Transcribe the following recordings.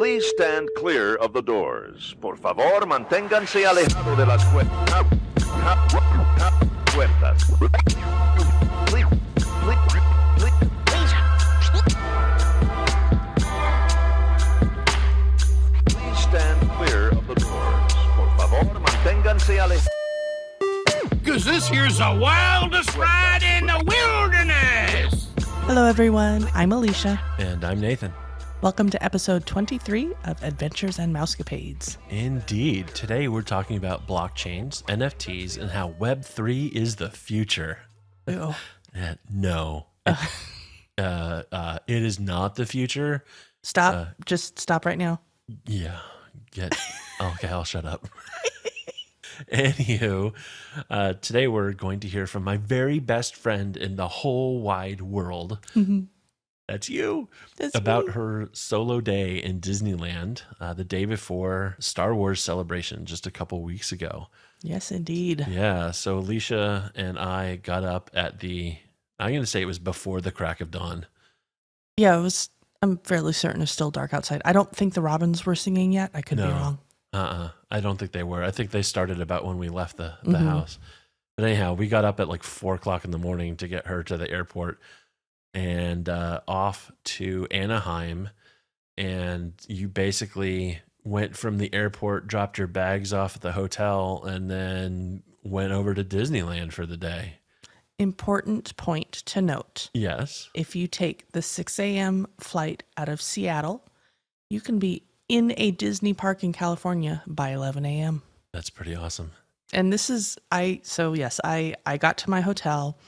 Please stand clear of the doors. Por favor, manténganse alejado de las puertas. Please stand clear of the doors. Por favor, manténganse alejados. Because this here's the wildest ride in the wilderness. Hello, everyone. I'm Alicia. And I'm Nathan. Welcome to episode 23 of Adventures and Mousecapades. Indeed. Today we're talking about blockchains, NFTs, and how Web3 is the future. Ew. No. It is not the future. Stop. Just stop right now. Yeah. Okay, I'll shut up. Anywho, today we're going to hear from my very best friend in the whole wide world. Mm-hmm. That's you. That's about me. her solo day in Disneyland, the day before Star Wars Celebration just a couple weeks ago. Yes, indeed. Yeah, so Alicia and I got up at I'm going to say it was before the crack of dawn. Yeah, it was. I'm fairly certain it's still dark outside. I don't think the robins were singing yet. I could be wrong. I don't think they were. I think they started about when we left the Mm-hmm. house. But anyhow, we got up at like 4 o'clock in the morning to get her to the airport and off to Anaheim. And you basically went from the airport, dropped your bags off at the hotel, and then went over to Disneyland for the day. Important point to note. Yes. If you take the 6 a.m. flight out of Seattle, you can be in a Disney park in California by 11 a.m. That's pretty awesome. And this is, I got to my hotel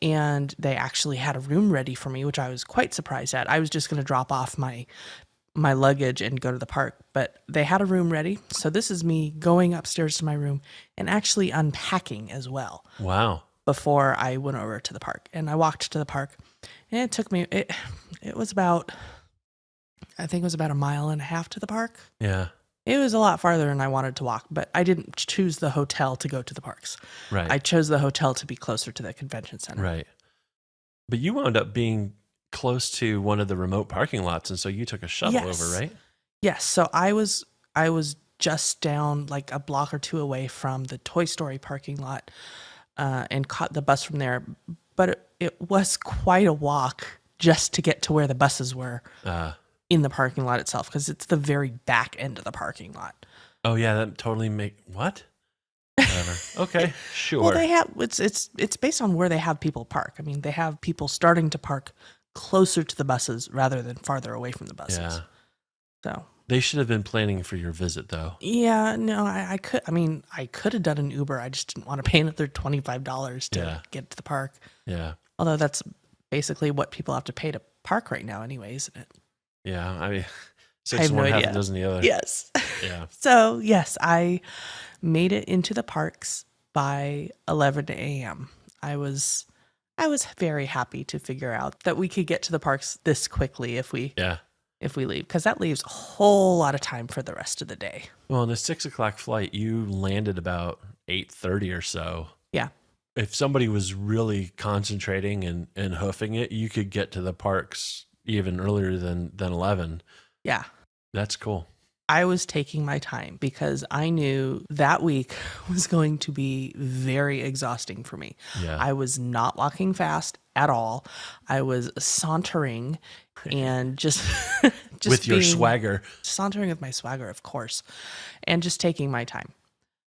and they actually had a room ready for me, which I was quite surprised at. I was just going to drop off my luggage and go to the park, but they had a room ready. So this is me going upstairs to my room and actually unpacking as well. Wow. Before I went over to the park. And I walked to the park and it took me, it was about, I think it was about 1.5 miles to the park. Yeah. It was a lot farther than I wanted to walk, but I didn't choose the hotel to go to the parks. Right. I chose the hotel to be closer to the convention center. Right. But you wound up being close to one of the remote parking lots, and so you took a shuttle over, right? Yes. So I was just down like a block or two away from the Toy Story parking lot and caught the bus from there. But it was quite a walk just to get to where the buses were. In the parking lot itself, because it's the very back end of the parking lot. Oh yeah, that totally what? Whatever. Okay, sure. Well, they have it's based on where they have people park. I mean, they have people starting to park closer to the buses rather than farther away from the buses. Yeah. So they should have been planning for your visit, though. Yeah, no, I could. I mean, I could have done an Uber. I just didn't want to pay another $25 to get to the park. Yeah. Although that's basically what people have to pay to park right now, anyway, isn't it? Yeah, I mean, I have one, no half idea. a dozen the other. Yes. Yeah. So, yes, I made it into the parks by 11 a.m. I was very happy to figure out that we could get to the parks this quickly if we leave, because that leaves a whole lot of time for the rest of the day. Well, on a 6 o'clock flight, you landed about 8:30 or so. Yeah. If somebody was really concentrating and hoofing it, you could get to the parks even earlier than 11. Yeah. That's cool. I was taking my time because I knew that week was going to be very exhausting for me. Yeah. I was not walking fast at all. I was sauntering and just with your swagger. Sauntering with my swagger, of course, and just taking my time.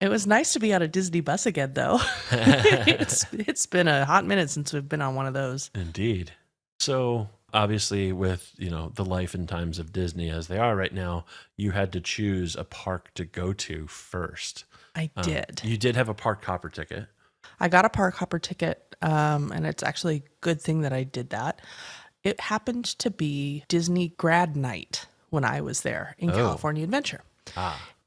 It was nice to be on a Disney bus again, though. It's been a hot minute since we've been on one of those. Indeed. So obviously with, the life and times of Disney as they are right now, you had to choose a park to go to first. I did. You did have a park hopper ticket. I got a park hopper ticket, and it's actually a good thing that I did that. It happened to be Disney grad night when I was there in California Adventure.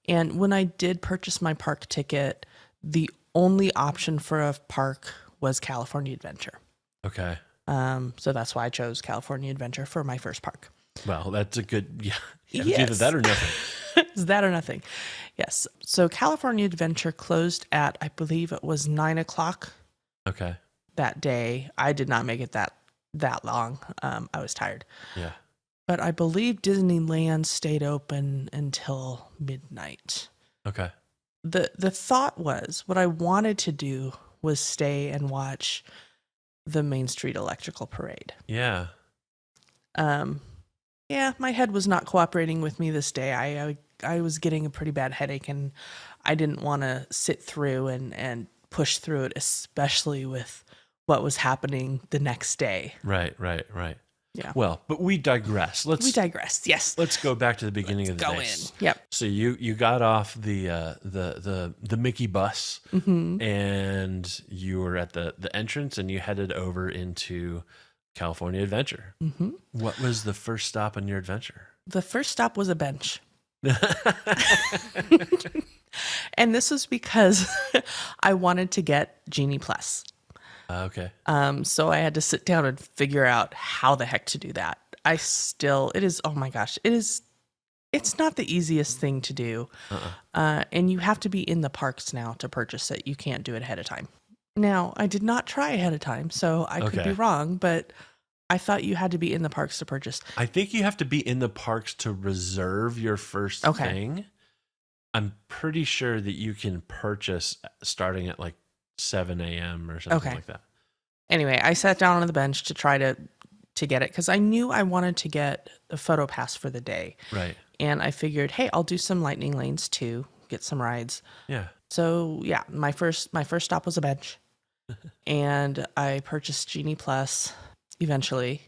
And when I did purchase my park ticket, the only option for a park was California Adventure. Okay. So that's why I chose California Adventure for my first park. Well, that's a good, Yes. Either that or nothing. Is that or nothing? Yes. So California Adventure closed at, I believe it was 9 o'clock. Okay. That day. I did not make it that long. I was tired. Yeah. but I believe Disneyland stayed open until midnight. Okay. The thought was, what I wanted to do was stay and watch the Main Street Electrical Parade. Yeah. Yeah, my head was not cooperating with me this day. I was getting a pretty bad headache, and I didn't want to sit through and push through it, especially with what was happening the next day. Right. Yeah. Well, but we digress. We digress. Yes. Let's go back to the beginning of the day. Go in. Yep. So you got off the Mickey bus, and you were at the entrance, and you headed over into California Adventure. Mm-hmm. What was the first stop on your adventure? The first stop was a bench. And this was because I wanted to get Genie Plus. Okay. So I had to sit down and figure out how the heck to do that. Oh my gosh, it's not the easiest thing to do. And you have to be in the parks now to purchase it. You can't do it ahead of time. Now, I did not try ahead of time, so I could be wrong, but I thought you had to be in the parks to purchase. I think you have to be in the parks to reserve your first thing. I'm pretty sure that you can purchase starting at like 7 a.m. or something like that. Anyway, I sat down on the bench to try to get it because I knew I wanted to get a photo pass for the day. Right. And I figured, hey, I'll do some lightning lanes too, get some rides. Yeah. So yeah, my first stop was a bench, and I purchased Genie Plus. Eventually,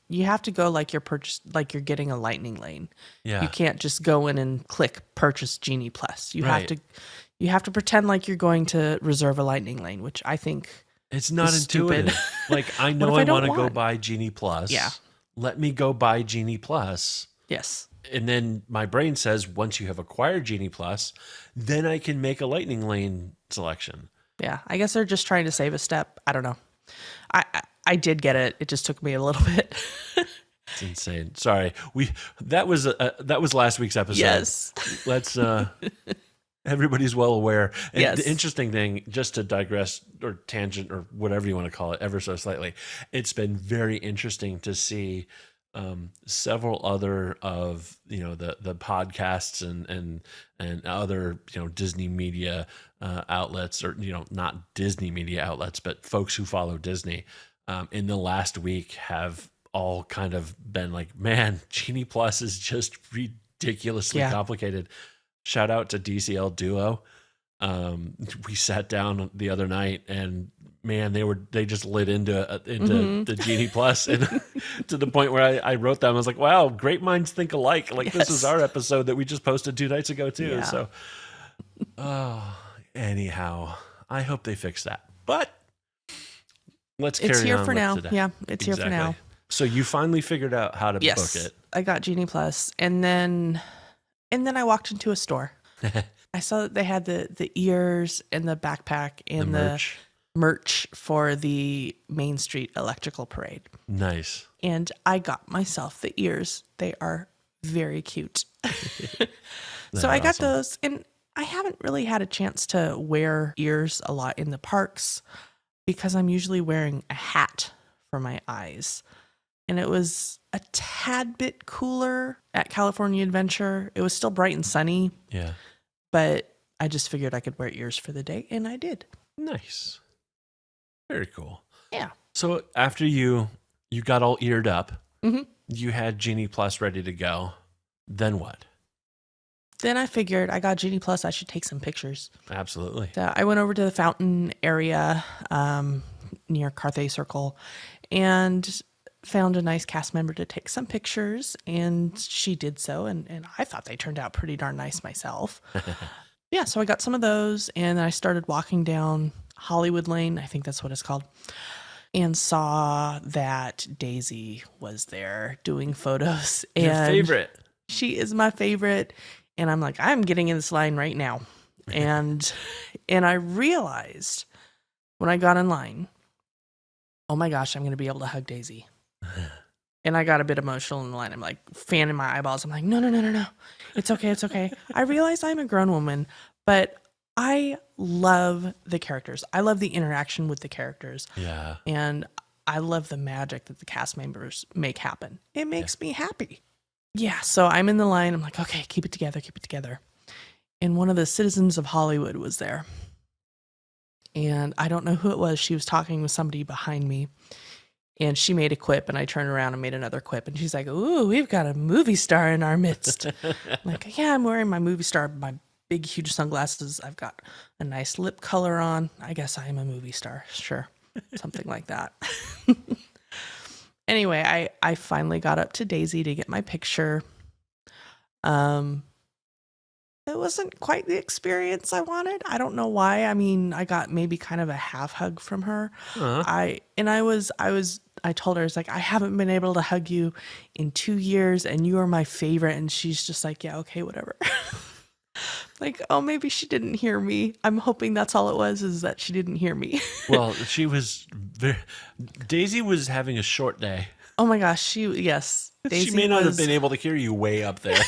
you have to go like you're getting a lightning lane. Yeah. You can't just go in and click purchase Genie Plus. You have to pretend like you're going to reserve a lightning lane, which I think it's not intuitive. Like, I know I want to go buy Genie Plus. Yeah. Let me go buy Genie Plus. Yes. And then my brain says, once you have acquired Genie Plus, then I can make a lightning lane selection. Yeah. I guess they're just trying to save a step. I don't know. I did get it. It just took me a little bit. It's insane. Sorry. That was last week's episode. Yes. Let's everybody's well aware. And yes. The interesting thing, just to digress or tangent or whatever you want to call it, ever so slightly, it's been very interesting to see several other of the podcasts and other Disney media outlets, or not Disney media outlets, but folks who follow Disney in the last week have all kind of been like, man, Genie Plus is just ridiculously complicated. Shout out to DCL Duo. We sat down the other night, and man, they just lit into the Genie Plus, and to the point where I wrote them. I was like, wow, great minds think alike. Like, this is our episode that we just posted 2 nights ago too. Yeah. So, anyhow, I hope they fix that. But let's carry on. It's here for now. Today. Yeah, it's here for now. So you finally figured out how to book it. I got Genie Plus, and then I walked into a store. I saw that they had the ears and the backpack and the merch for the Main Street Electrical Parade. Nice. And I got myself the ears. They are very cute. So I got those, and I haven't really had a chance to wear ears a lot in the parks because I'm usually wearing a hat for my eyes. And it was a tad bit cooler at California Adventure. It was still bright and sunny. Yeah. But I just figured I could wear ears for the day, and I did. Nice. Very cool. Yeah. So after you got all eared up, you had Genie Plus ready to go. Then what? Then I figured I got Genie Plus. I should take some pictures. Absolutely. So I went over to the fountain area near Carthay Circle and found a nice cast member to take some pictures, and she did so, and I thought they turned out pretty darn nice myself. Yeah, so I got some of those, and then I started walking down Hollywood Lane, I think that's what it's called, and saw that Daisy was there doing photos. Your favorite. She is my favorite, and I'm like, I'm getting in this line right now. And I realized when I got in line, oh my gosh, I'm going to be able to hug Daisy. And I got a bit emotional in the line. I'm like fanning my eyeballs. I'm like, no. It's okay. I realize I'm a grown woman, but I love the characters. I love the interaction with the characters. Yeah. And I love the magic that the cast members make happen. It makes me happy. Yeah, so I'm in the line. I'm like, okay, keep it together, keep it together. And one of the citizens of Hollywood was there. And I don't know who it was. She was talking with somebody behind me. And she made a quip, and I turned around and made another quip. And she's like, ooh, we've got a movie star in our midst. I'm like, yeah, I'm wearing my movie star, my big, huge sunglasses. I've got a nice lip color on. I guess I am a movie star. Sure. Something like that. Anyway, I finally got up to Daisy to get my picture. It wasn't quite the experience I wanted. I don't know why. I mean, I got maybe kind of a half hug from her. Uh-huh. I told her, I was like, I haven't been able to hug you in 2 years and you are my favorite. And she's just like, yeah, okay, whatever. Like, oh, maybe she didn't hear me. I'm hoping that's all it was, is that she didn't hear me. Well, Daisy was having a short day. Oh my gosh, yes. Daisy she may not have been able to hear you way up there.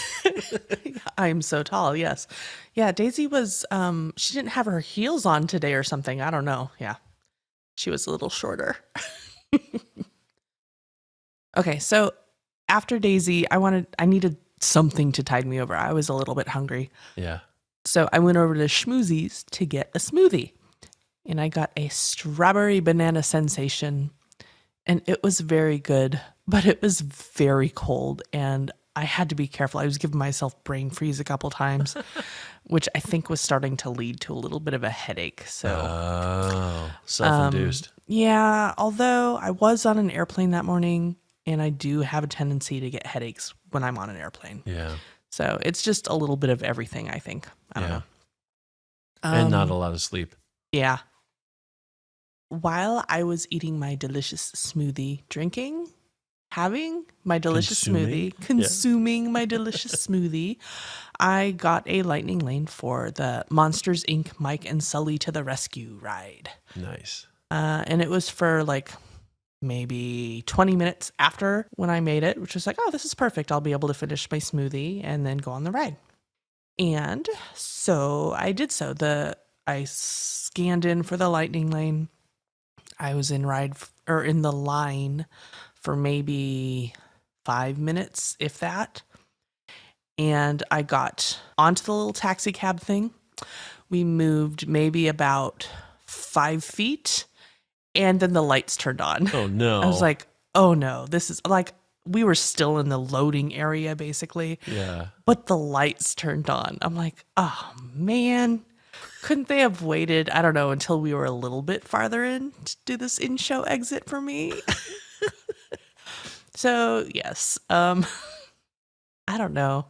I'm so tall, yes. Yeah, Daisy was, she didn't have her heels on today or something. I don't know. Yeah, she was a little shorter. Okay, so after Daisy, I needed something to tide me over. I was a little bit hungry. Yeah. So I went over to Schmoozie's to get a smoothie. And I got a strawberry banana sensation. And it was very good, but it was very cold. And I had to be careful. I was giving myself brain freeze a couple times, which I think was starting to lead to a little bit of a headache. So, self-induced. Yeah, although I was on an airplane that morning, and I do have a tendency to get headaches when I'm on an airplane. Yeah. So it's just a little bit of everything, I think. I don't know. And not a lot of sleep. Yeah. While I was eating my delicious smoothie, having my delicious smoothie, consuming my delicious smoothie, I got a lightning lane for the Monsters, Inc. Mike and Sully to the Rescue ride. Nice. And it was for like maybe 20 minutes after when I made it, which was like, oh, this is perfect. I'll be able to finish my smoothie and then go on the ride. And so I did so. I scanned in for the lightning lane. I was in the line for maybe 5 minutes, if that. And I got onto the little taxi cab thing. We moved maybe about 5 feet, and then the lights turned on. Oh, no. I was like, oh, no. This is like, we were still in the loading area, basically. Yeah. But the lights turned on. I'm like, oh, man. Couldn't they have waited, I don't know, until we were a little bit farther in to do this in-show exit for me? So, yes. I don't know.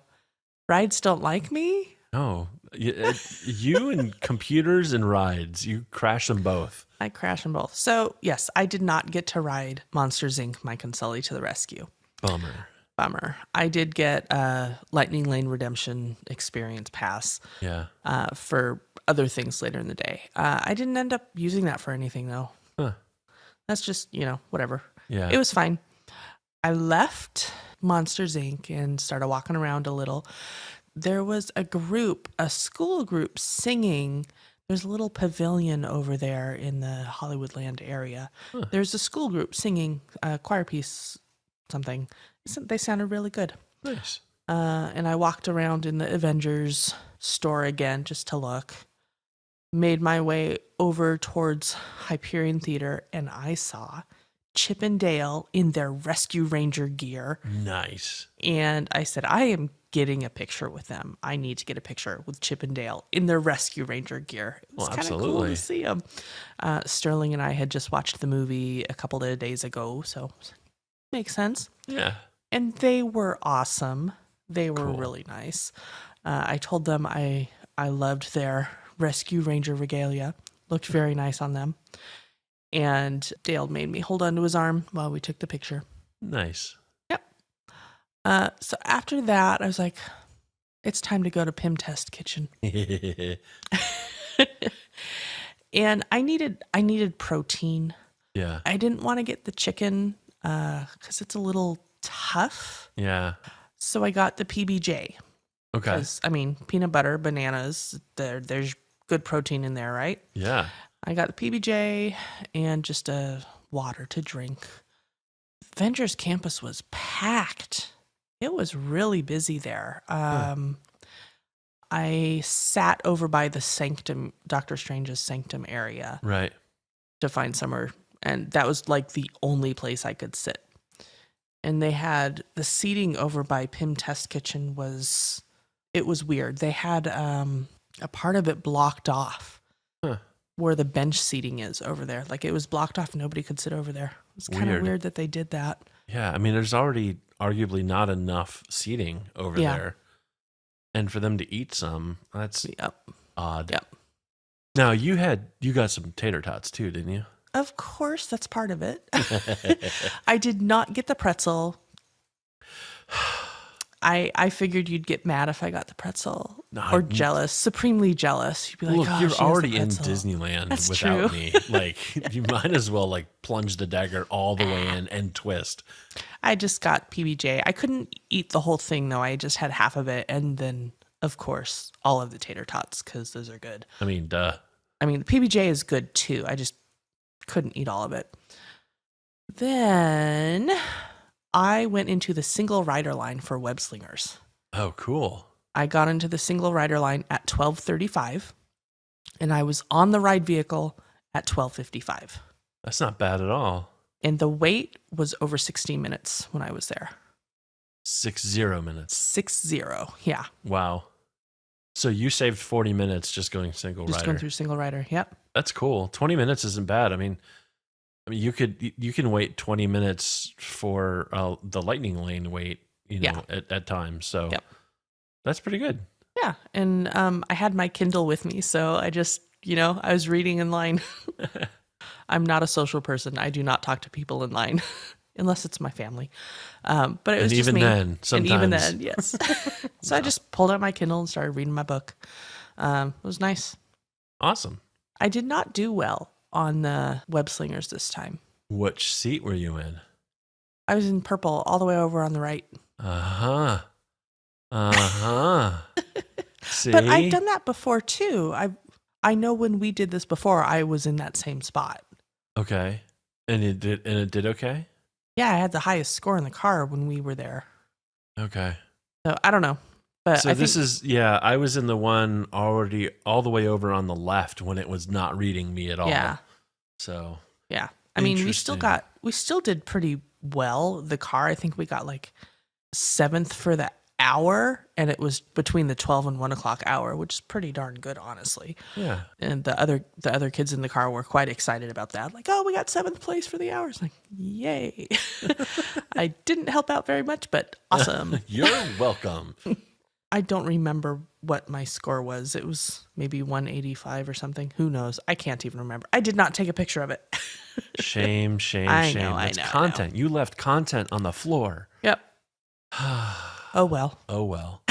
Rides don't like me? No. You and computers and rides, you crash them both. I crash them both. So, yes, I did not get to ride Monsters, Inc. Mike and Sully to the Rescue. Bummer. I did get a Lightning Lane Redemption Experience Pass for other things later in the day. I didn't end up using that for anything, though. Huh. That's just, whatever. Yeah. It was fine. I left Monsters, Inc. and started walking around a little. There was a school group singing. There's a little pavilion over there in the Hollywoodland area. Huh. There's a school group singing a choir piece, something. They sounded really good. Nice. And I walked around in the Avengers store again just to look. Made my way over towards Hyperion Theater, and I saw Chip and Dale in their Rescue Ranger gear. Nice. And I said, I am getting a picture with them. I need to get a picture with Chip and Dale in their Rescue Ranger gear. It was kind of cool to see them. Sterling and I had just watched the movie a couple of days ago, so makes sense. Yeah. And they were awesome. They were really nice. I told them I loved their Rescue Ranger regalia. Looked very nice on them. And Dale made me hold on to his arm while we took the picture. Nice. Yep. So after that, I was like, it's time to go to Pim Test Kitchen. And I needed protein. Yeah. I didn't want to get the chicken because it's a little tough. Yeah. So I got the PBJ. Okay. I mean, peanut butter, bananas, there's good protein in there, right? Yeah. I got the PBJ and just a water to drink. Avengers Campus was packed. It was really busy there. I sat over by the Sanctum, Doctor Strange's Sanctum area. Right. To find somewhere. And that was like the only place I could sit. And they had the seating over by Pym Test Kitchen it was weird. They had a part of it blocked off where the bench seating is over there. Like it was blocked off. Nobody could sit over there. It's kind of weird that they did that. Yeah. I mean, there's already arguably not enough seating over there. And for them to eat some, that's odd. Yep. Now you got some tater tots too, didn't you? Of course, that's part of it. I did not get the pretzel. I figured you'd get mad if I got the pretzel or jealous, supremely jealous. You'd be like, look, oh, you're she has already the in pretzel. Disneyland That's without true. me. Like, you might as well like plunge the dagger all the way in and twist. I just got PBJ. I couldn't eat the whole thing though. I just had half of it, and then of course all of the tater tots because those are good. I mean, duh. I mean, the PBJ is good too. I just couldn't eat all of it. Then I went into the single rider line for web slingers. Oh, cool. I got into the single rider line at 12:35, and I was on the ride vehicle at 12:55. That's not bad at all. And the wait was over 16 minutes when I was there. 60 minutes. 60, yeah. Wow. So you saved 40 minutes just going single Just rider. going through single rider, yep. That's cool. 20 minutes isn't bad. I mean, you can wait 20 minutes for the lightning lane wait, at times. So that's pretty good. Yeah, and I had my Kindle with me, so I just, I was reading in line. I'm not a social person. I do not talk to people in line unless it's my family. But it was and just even me. then, sometimes. And even then, yes. So I just pulled out my Kindle and started reading my book. It was nice. Awesome. I did not do well on the web slingers this time. Which seat were you in? I was in purple all the way over on the right. See? But I've done that before too. I know when we did this before, I was in that same spot. Okay. And it did okay? Yeah, I had the highest score in the car when we were there. Okay. So I don't know. But So I was in the one already all the way over on the left when it was not reading me at all. Yeah. So yeah. I mean, we still Interesting. did pretty well. The car, I think we got like 7th for the hour, and it was between the 12 and 1 o'clock hour, which is pretty darn good, honestly. Yeah. And the other kids in the car were quite excited about that. Like, oh, we got 7th place for the hour. It's like, yay. I didn't help out very much, but awesome. You're welcome. I don't remember what my score was. It was maybe 185 or something. Who knows? I can't even remember. I did not take a picture of it. Shame. I Shame. know, That's I know. content. You left content on the floor. Yep. Oh, well. Oh, well.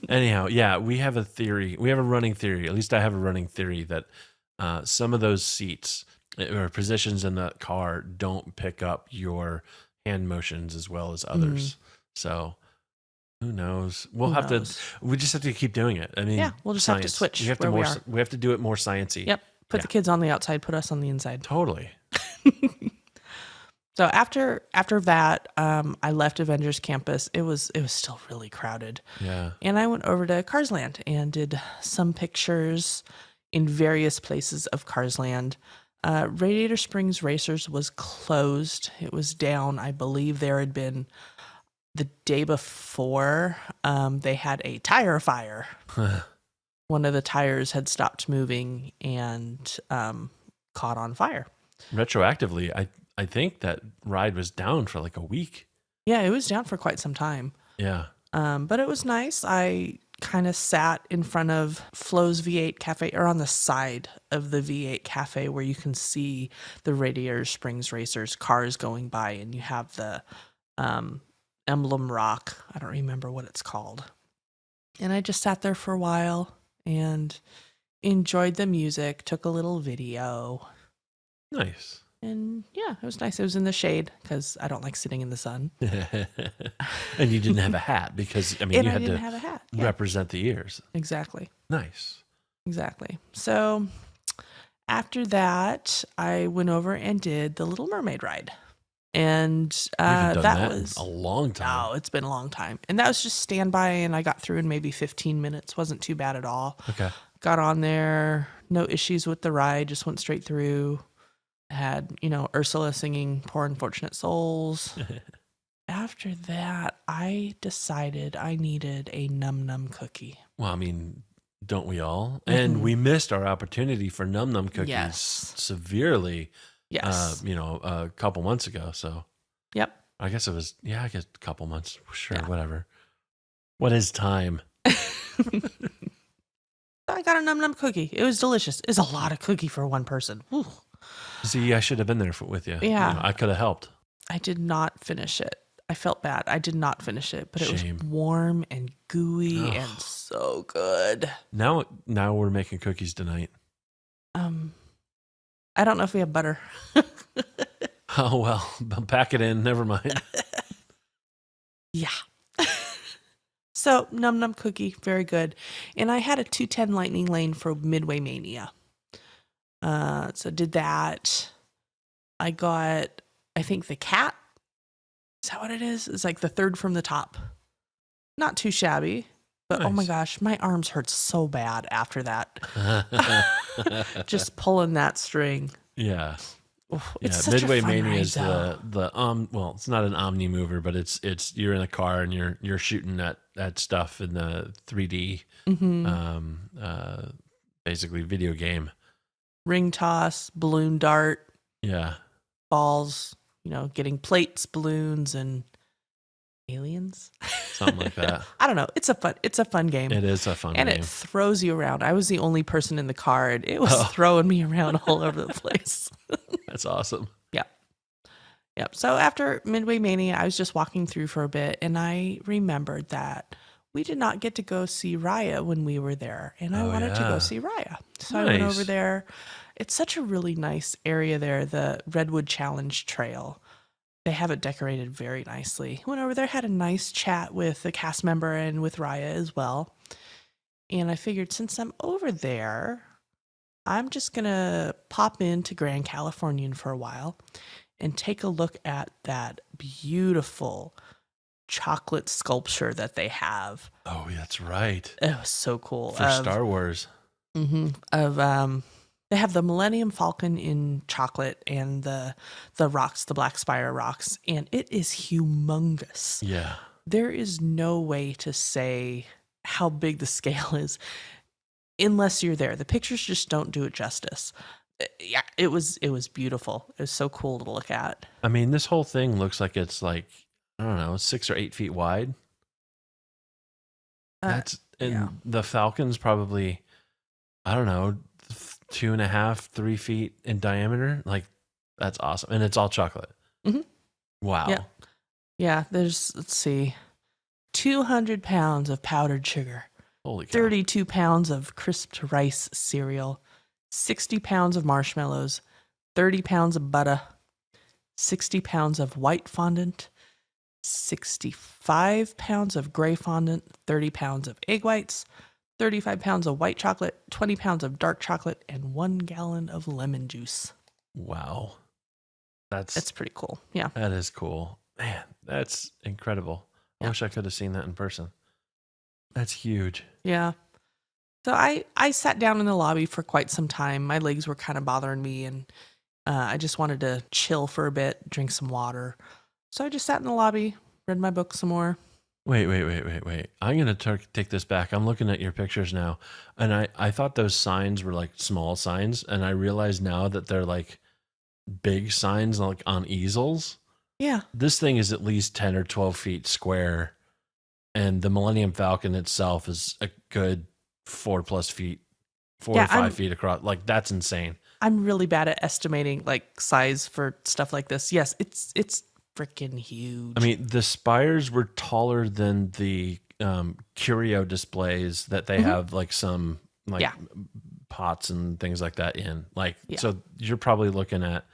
Anyhow, yeah, we have a theory. We have a running theory. At least I have a running theory that some of those seats or positions in the car don't pick up your hand motions as well as others. So who knows? We just have to keep doing it. I mean, Yeah, we'll just have to switch We have where we are. we have to do it more sciencey. Yep. Put the kids on the outside, put us on the inside. Totally. So after that, I left Avengers Campus. It was still really crowded. Yeah. And I went over to Carsland and did some pictures in various places of Carsland. Radiator Springs Racers was closed. It was down. I believe there had been the day before, they had a tire fire. One of the tires had stopped moving and caught on fire. Retroactively, I think that ride was down for like a week. Yeah, it was down for quite some time. Yeah. But it was nice. I kind of sat in front of Flo's V8 Cafe, or on the side of the V8 Cafe where you can see the Radiator Springs Racers cars going by, and you have the emblem rock. I don't remember what it's called. And I just sat there for a while and enjoyed the music, took a little video. Nice. And yeah, it was nice. It was in the shade because I don't like sitting in the sun. And you didn't have a hat because, I mean, you had to have a hat. Yeah. represent the ears. Exactly. Nice. Exactly. So After that, I went over and did the Little Mermaid ride. And We haven't done that that was in a long time. Oh, it's been a long time. And that was just standby, and I got through in maybe 15 minutes. Wasn't too bad at all. Okay. Got on there, no issues with the ride, just went straight through. Had, Ursula singing Poor Unfortunate Souls. After that, I decided I needed a Num Num cookie. Well, I mean, don't we all? And we missed our opportunity for Num Num cookies Yes. severely. Yes. A couple months ago. So, Yep. I guess it was, a couple months. Sure, whatever. What is time? I got a Num Num cookie. It was delicious. It's a lot of cookie for one person. Whew. See, I should have been there with you. Yeah. I could have helped. I did not finish it. I felt bad. I did not finish it, but Shame. it was warm and gooey and so good. Now we're making cookies tonight. I don't know if we have butter. Oh, well, pack it in. Never mind. Yeah. So, Num Num cookie, very good. And I had a 210 Lightning Lane for Midway Mania. So did that. I got, I think, the cat. Is that what it is? It's like the third from the top. Not too shabby, but oh my Nice. gosh, my arms hurt so bad after that. Just pulling that string. Yeah. Oof, Yeah, it's such Midway a fun Mania ride, is though. well, it's not an omni mover, but it's you're in a car and you're shooting at stuff in the 3D basically video game. Ring toss, balloon dart, Yeah. balls, getting plates, balloons, and aliens. Something like that. I don't know. It's a fun game. It is a fun And game. it throws you around. I was the only person in the car, and it was throwing me around all over the place. That's awesome. Yep. So after Midway Mania, I was just walking through for a bit, and I remembered that we did not get to go see Raya when we were there, and I wanted to yeah. go see Raya. So I went Nice. over there. It's such a really nice area there, the Redwood Challenge Trail. They have it decorated very nicely. Went over there, had a nice chat with the cast member and with Raya as well. And I figured since I'm over there, I'm just going to pop into Grand Californian for a while and take a look at that beautiful chocolate sculpture that they have. Oh, that's right. It was so cool. For Star Wars. They have the Millennium Falcon in chocolate and the rocks, the Black Spire rocks, and it is humongous. Yeah. There is no way to say how big the scale is unless you're there. The pictures just don't do it justice. Yeah, it was beautiful. It was so cool to look at. I mean, this whole thing looks like it's I don't know, 6 or 8 feet wide. The Falcon's probably, I don't know, 2.5, 3 feet in diameter. That's awesome. And it's all chocolate. Mhm. Wow. Yeah, there's, let's see, 200 pounds of powdered sugar, Holy cow. 32 pounds of crisped rice cereal, 60 pounds of marshmallows, 30 pounds of butter, 60 pounds of white fondant, 65 pounds of gray fondant, 30 pounds of egg whites, 35 pounds of white chocolate, 20 pounds of dark chocolate, and 1 gallon of lemon juice. Wow. That's pretty cool. Yeah. That is cool. Man, that's incredible. I Yeah. wish I could have seen that in person. That's huge. Yeah. So I sat down in the lobby for quite some time. My legs were kind of bothering me, and I just wanted to chill for a bit, drink some water. So I just sat in the lobby, read my book some more. Wait. I'm going to take this back. I'm looking at your pictures now, and I thought those signs were like small signs, and I realize now that they're like big signs like on easels. Yeah. This thing is at least 10 or 12 feet square, and the Millennium Falcon itself is a good 4+ feet, 4 or 5 feet across. That's insane. I'm really bad at estimating size for stuff like this. Yes, it's freaking huge. I mean, the spires were taller than the curio displays that they have some pots and things like that in. So you're probably looking at,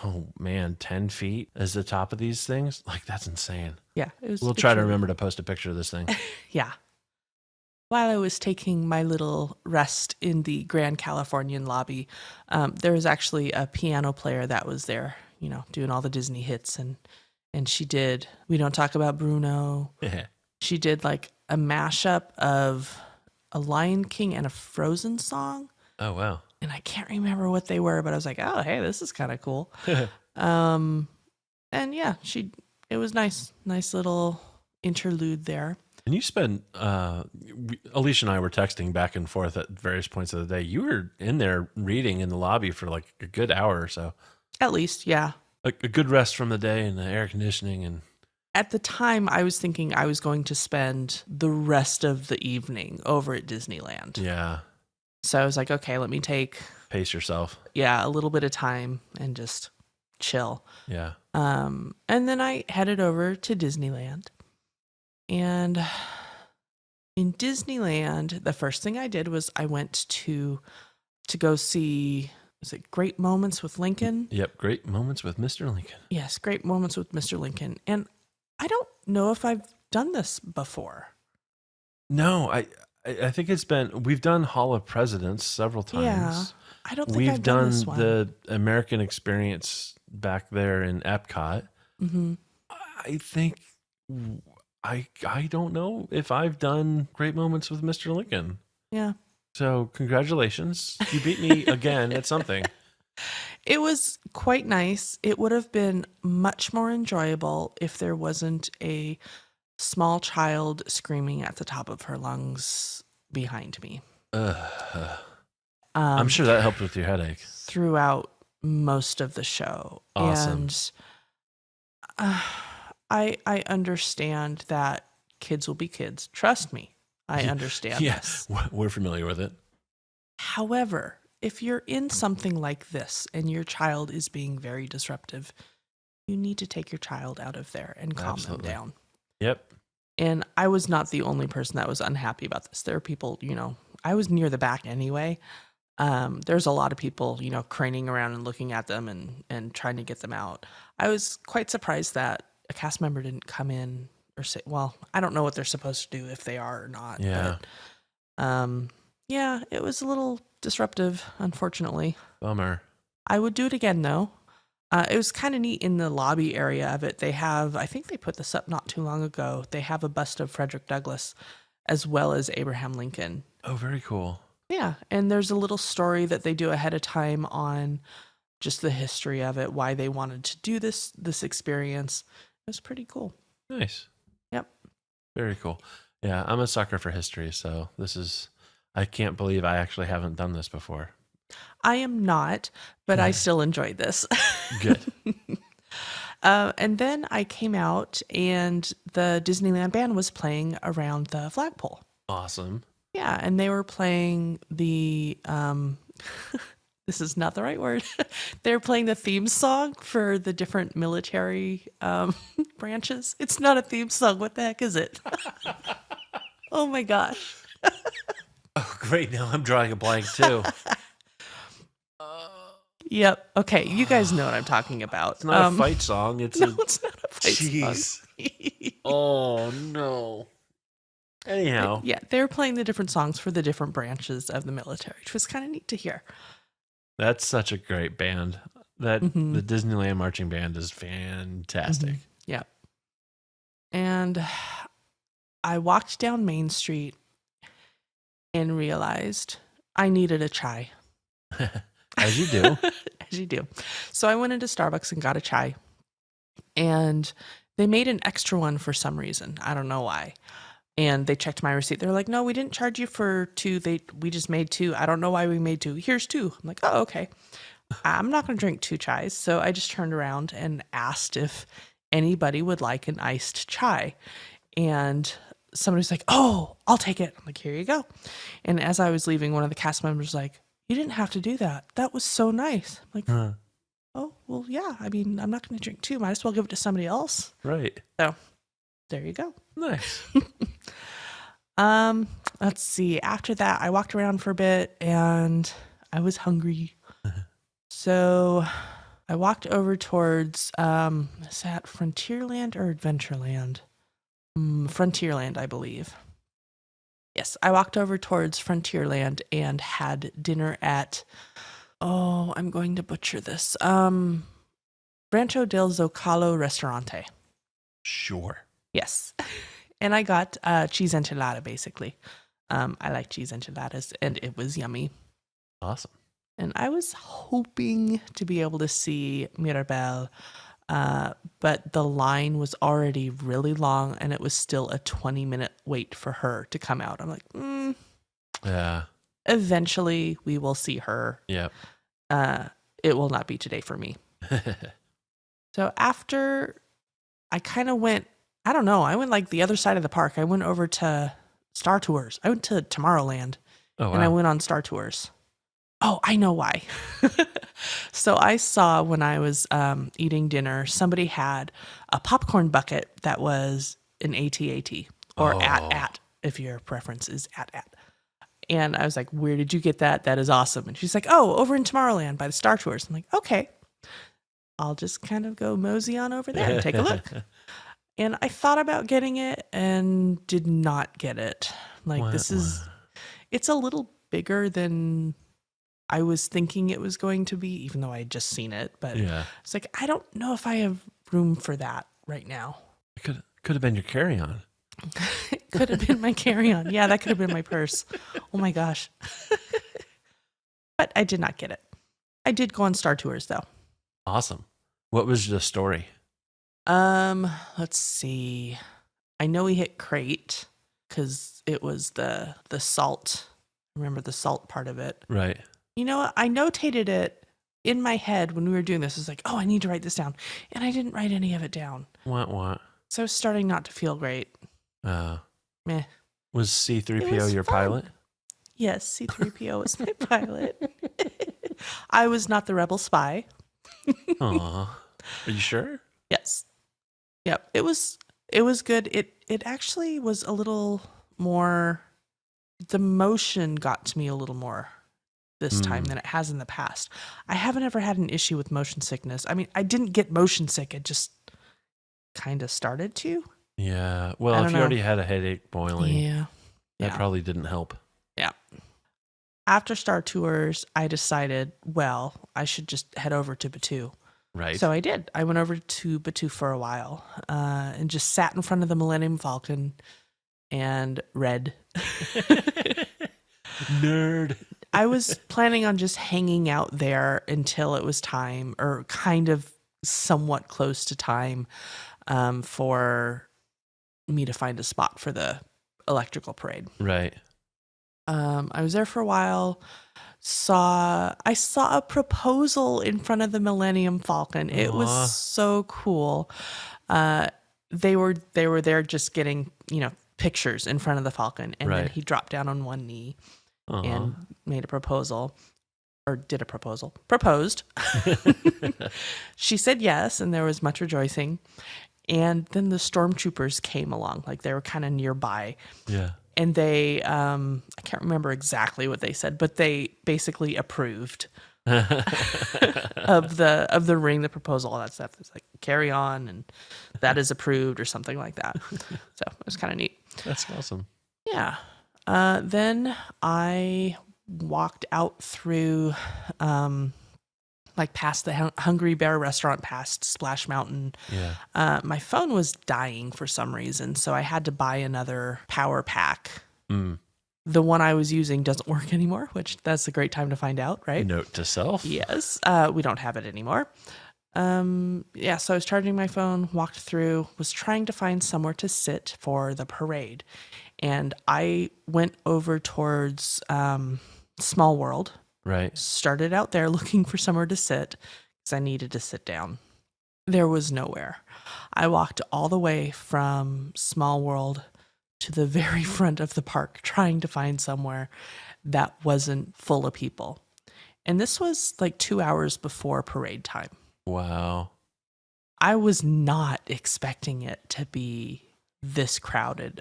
oh man, 10 feet as the top of these things. That's insane. Yeah. We'll try to remember to post a picture of this thing. Yeah. while I was taking my little rest in the Grand Californian lobby, there was actually a piano player that was there, doing all the Disney hits, and she did We Don't Talk About Bruno. Yeah. She did like a mashup of a Lion King and a Frozen song. Oh, wow. And I can't remember what they were, but I was like, oh, hey, this is kind of cool. And yeah, it was nice little interlude there. And you spent, Alicia and I were texting back and forth at various points of the day. You were in there reading in the lobby for like a good hour or so. At least, yeah. A good rest from the day and the air conditioning. And at the time, I was thinking I was going to spend the rest of the evening over at Disneyland. Yeah. So I was like, okay, let me Pace yourself. a little bit of time and just chill. Yeah. And then I headed over to Disneyland. And in Disneyland, the first thing I did was I went to go see, was it Great Moments with Lincoln? Yep. Great Moments with Mr. Lincoln. Yes, Great Moments with Mr. Lincoln. And I don't know if I've done this before. No, I think we've done Hall of Presidents several times. Yeah, I don't think we've I've done this one. the American Experience back there in Epcot. Mm-hmm. I think I don't know if I've done Great Moments with Mr. Lincoln. Yeah. So congratulations. You beat me again at something. It was quite nice. It would have been much more enjoyable if there wasn't a small child screaming at the top of her lungs behind me. I'm sure that helped with your headache. Throughout most of the show. Awesome. And I understand that kids will be kids. Trust me, I understand Yes, this. we're familiar with it. However, if you're in something like this and your child is being very disruptive, you need to take your child out of there and calm Absolutely. them down. Yep. And I was not the only person that was unhappy about this. There are people, I was near the back anyway. There's a lot of people, craning around and looking at them and trying to get them out. I was quite surprised that a cast member didn't come in or say, well, I don't know what they're supposed to do if they are or not. Yeah. But, yeah, it was a little disruptive, unfortunately. Bummer. I would do it again, though. It was kind of neat in the lobby area of it. They have, I think they put this up not too long ago. They have a bust of Frederick Douglass as well as Abraham Lincoln. Oh, very cool. Yeah, and there's a little story that they do ahead of time on just the history of it, why they wanted to do this experience. It was pretty cool. Nice. Yep. Very cool. Yeah, I'm a sucker for history, so I can't believe I actually haven't done this before. I am not, but I still enjoyed this. Good. And then I came out and the Disneyland band was playing around the flagpole. Awesome. Yeah, and they were playing the this is not the right word. They were playing the theme song for the different military branches. It's not a theme song. What the heck is it? Oh my gosh. Oh, great. Now I'm drawing a blank too. Yep. Okay, you guys know what I'm talking about. It's not a fight song. It's it's not a fight Jeez. song. Oh, no. Anyhow. Yeah, they were playing the different songs for the different branches of the military, which was kind of neat to hear. That's such a great band. The Disneyland Marching Band is fantastic. Yeah. And I walked down Main Street and realized I needed a chai. As you do. As you do. So I went into Starbucks and got a chai. And they made an extra one for some reason. I don't know why. And they checked my receipt. They're like, no, we didn't charge you for 2. We just made 2. I don't know why we made 2. Here's 2. I'm like, oh, okay. I'm not going to drink 2 chais. So I just turned around and asked if anybody would like an iced chai. And somebody's like, oh, I'll take it. I'm like, here you go. And as I was leaving, one of the cast members was like, you didn't have to do that. That was so nice. I'm like, oh, well, yeah. I mean, I'm not going to drink 2. Might as well give it to somebody else. Right. So there you go. Nice. Let's see. After that, I walked around for a bit and I was hungry. So I walked over towards, is that Frontierland or Adventureland? Frontierland, I believe. Yes, I walked over towards Frontierland and had dinner at, oh, I'm going to butcher this. Rancho del Zocalo Restaurante. Sure. Yes. And I got cheese enchilada, basically. I like cheese enchiladas, and it was yummy. Awesome. And I was hoping to be able to see Mirabel, but the line was already really long, and it was still a 20-minute wait for her to come out. I'm like, Yeah. eventually we will see her. Yeah. It will not be today for me. So after I kind of went, I don't know, I went like the other side of the park. I went over to Star Tours. I went to Tomorrowland, Oh, and I wow. went on Star Tours. Oh, I know why. So I saw when I was eating dinner, somebody had a popcorn bucket that was an AT-AT or Oh. at, if your preference is at. And I was like, where did you get that? That is awesome. And she's like, oh, over in Tomorrowland by the Star Tours. I'm like, okay, I'll just kind of go mosey on over there and take a look. And I thought about getting it and did not get it. Like, it's a little bigger than I was thinking it was going to be, even though I had just seen it. But Yeah. it's like, I don't know if I have room for that right now. It could have been your carry-on. It could have been my carry-on. Yeah, that could have been my purse. Oh my gosh. But I did not get it. I did go on Star Tours though. Awesome. What was the story? Let's see. I know we hit Crate because it was the salt. Remember the salt part of it. Right. You know what? I notated it in my head when we were doing this. I was like, oh, I need to write this down. And I didn't write any of it down. What? So I was starting not to feel great. Meh. Was It C-3PO was your fun. pilot? Yes, C-3PO was my pilot. I was not the rebel spy. Aw. Are you sure? Yes. Yep. It was good. It actually was a little more, the motion got to me a little more this time than it has in the past. I haven't ever had an issue with motion sickness. I mean, I didn't get motion sick. It just kind of started to. Yeah. I Well, don't if you know. already had a headache boiling, Yeah. that probably didn't help. Yeah. After Star Tours, I decided, well, I should just head over to Batuu. Right. So I did. I went over to Batuu for a while and just sat in front of the Millennium Falcon and read. Nerd. I was planning on just hanging out there until it was time, or kind of somewhat close to time, for me to find a spot for the electrical parade. Right. I was there for a while. I saw a proposal in front of the Millennium Falcon. It Aw. was so cool. They were there just getting, pictures in front of the Falcon, and then Right. he dropped down on one knee Aw. and made a proposal, or did a proposal. Proposed. She said yes, and there was much rejoicing. And then the stormtroopers came along, like they were kind of nearby. Yeah. And they, I can't remember exactly what they said, but they basically approved of the ring, the proposal, all that stuff. It's like, carry on, and that is approved, or something like that. So it was kind of neat. That's awesome. Yeah. Then I walked out through, like past the Hungry Bear restaurant, past Splash Mountain. Yeah. My phone was dying for some reason, so I had to buy another power pack. The one I was using doesn't work anymore, which that's a great time to find out, right? Note to self. Yes. We don't have it anymore. Yeah, so I was charging my phone, walked through, was trying to find somewhere to sit for the parade. And I went over towards Small World. Right. Started out there looking for somewhere to sit because I needed to sit down. There was nowhere. I walked all the way from Small World to the very front of the park trying to find somewhere that wasn't full of people. And this was like 2 hours before parade time. Wow. I was not expecting it to be this crowded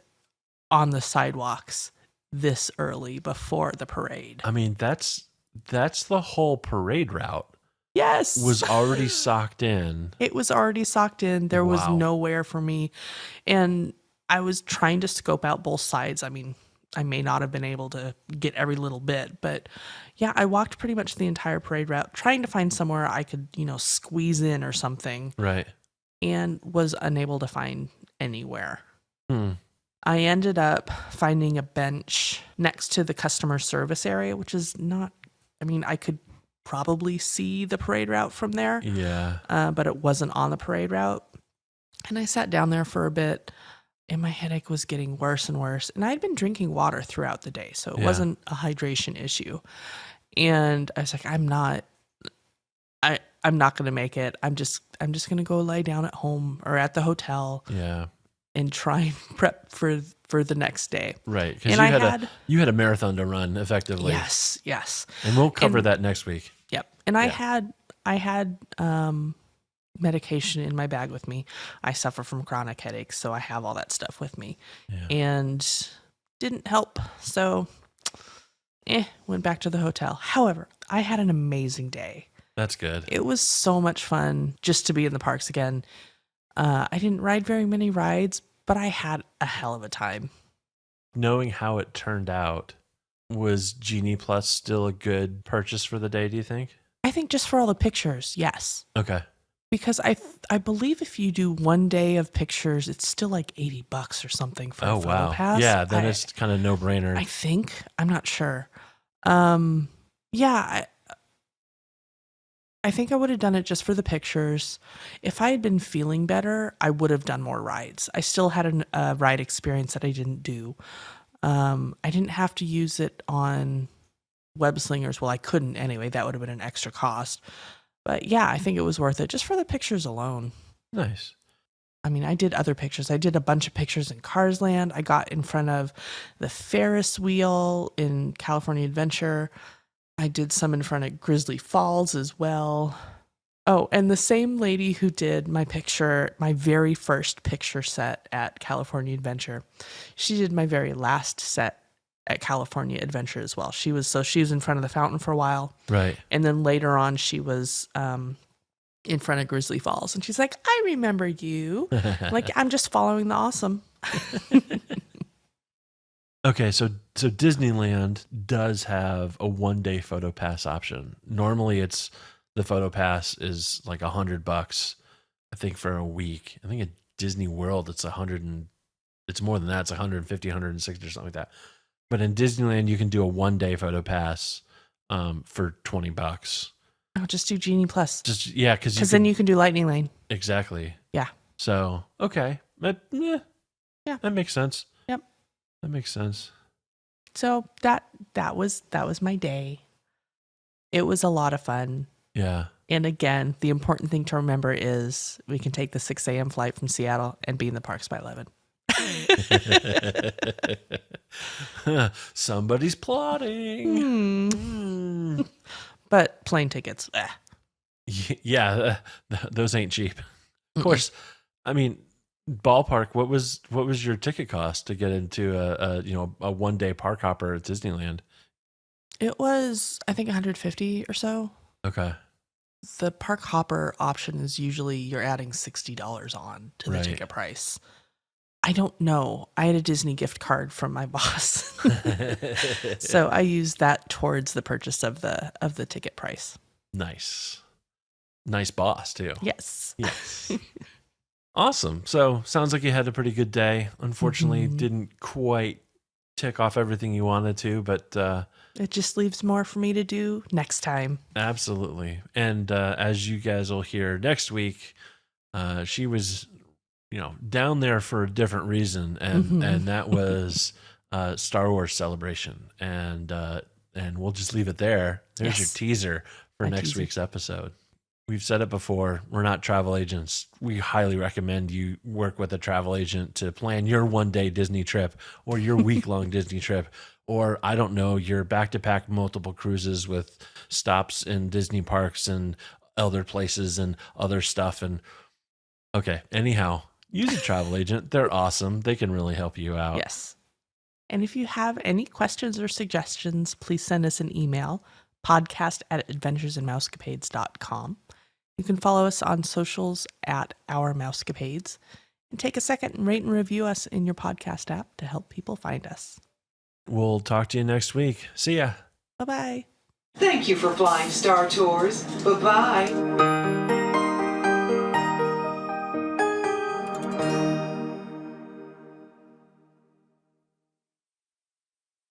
on the sidewalks this early before the parade. I mean, that's the whole parade route Yes. was already socked in. It was already socked in. There was Wow. nowhere for me. And I was trying to scope out both sides. I mean, I may not have been able to get every little bit, but yeah, I walked pretty much the entire parade route trying to find somewhere I could, squeeze in or something, Right. and was unable to find anywhere. Hmm. I ended up finding a bench next to the customer service area, which is not, I could probably see the parade route from there, Yeah. but it wasn't on the parade route. And I sat down there for a bit, and my headache was getting worse and worse. And I'd been drinking water throughout the day, so it Yeah. wasn't a hydration issue. And I was like, I'm not going to make it. I'm just going to go lie down at home or at the hotel Yeah. and try and prep for the next day. Right. Because And you had a marathon to run effectively. Yes. And we'll cover And- that next week. Yep. And Yeah. I had medication in my bag with me. I suffer from chronic headaches, so I have all that stuff with me. Yeah. And didn't help. So went back to the hotel. However, I had an amazing day. That's good. It was so much fun just to be in the parks again. I didn't ride very many rides, but I had a hell of a time. Knowing how it turned out, was Genie Plus still a good purchase for the day, do you think? I think just for all the pictures, yes. Okay. Because I believe if you do one day of pictures, it's still like $80 or something for a photo pass. Yeah, then it's kind of no-brainer. I think. I'm not sure. Yeah, I think I would have done it just for the pictures. If I had been feeling better, I would have done more rides. I still had a ride experience that I didn't do. I didn't have to use it on web slingers. Well, I couldn't anyway. That would have been an extra cost. But yeah, I think it was worth it just for the pictures alone. Nice. I did other pictures. I did a bunch of pictures in Cars Land. I got in front of the Ferris wheel in California Adventure. I did some in front of Grizzly Falls as well. Oh, and the same lady who did my very first picture set at California Adventure, she did my very last set at California Adventure as well. She was in front of the fountain for a while. Right. And then later on, she was in front of Grizzly Falls. And she's like, I remember you. Like, I'm just following the awesome. Okay, so Disneyland does have a one-day photo pass option. Normally, the photo pass is like $100. I think for a week. I think at Disney World it's it's more than that. It's 150, 160 or something like that. But in Disneyland, you can do a one-day photo pass for $20. I'll just do Genie Plus. Because then you can do Lightning Lane. Exactly. Yeah. So okay, Yeah. that makes sense. Yep. That makes sense. So that was my day. It was a lot of fun. Yeah. And again, the important thing to remember is we can take the 6 a.m. flight from Seattle and be in the parks by 11. Somebody's plotting. But plane tickets. Yeah, those ain't cheap. Of course, ballpark. What was your ticket cost to get into a one day park hopper at Disneyland? It was, I think, $150 or so. Okay. The park hopper option is usually you're adding $60 on to the Right. ticket price. I don't know. I had a Disney gift card from my boss. So I used that towards the purchase of the ticket price. Nice boss too. Yes. Yes. Awesome. So sounds like you had a pretty good day. Unfortunately, didn't quite tick off everything you wanted to, but it just leaves more for me to do next time. absolutely. And as you guys will hear next week, she was, down there for a different reason, and that was Star Wars Celebration, and we'll just leave it there. There's your Yes. teaser for My next teaser. week's episode. We've said it before. We're not travel agents. We highly recommend you work with a travel agent to plan your one-day Disney trip or your week-long Disney trip, or I don't know, your back-to-back multiple cruises with stops in Disney parks and other places and other stuff. And okay, anyhow, use a travel agent. They're awesome. They can really help you out. Yes. And if you have any questions or suggestions, please send us an email, podcast@adventuresinmousecapades.com. You can follow us on socials at Our Mousecapades, and take a second and rate and review us in your podcast app to help people find us. We'll talk to you next week. See ya. Bye-bye. Thank you for flying Star Tours. Bye-bye.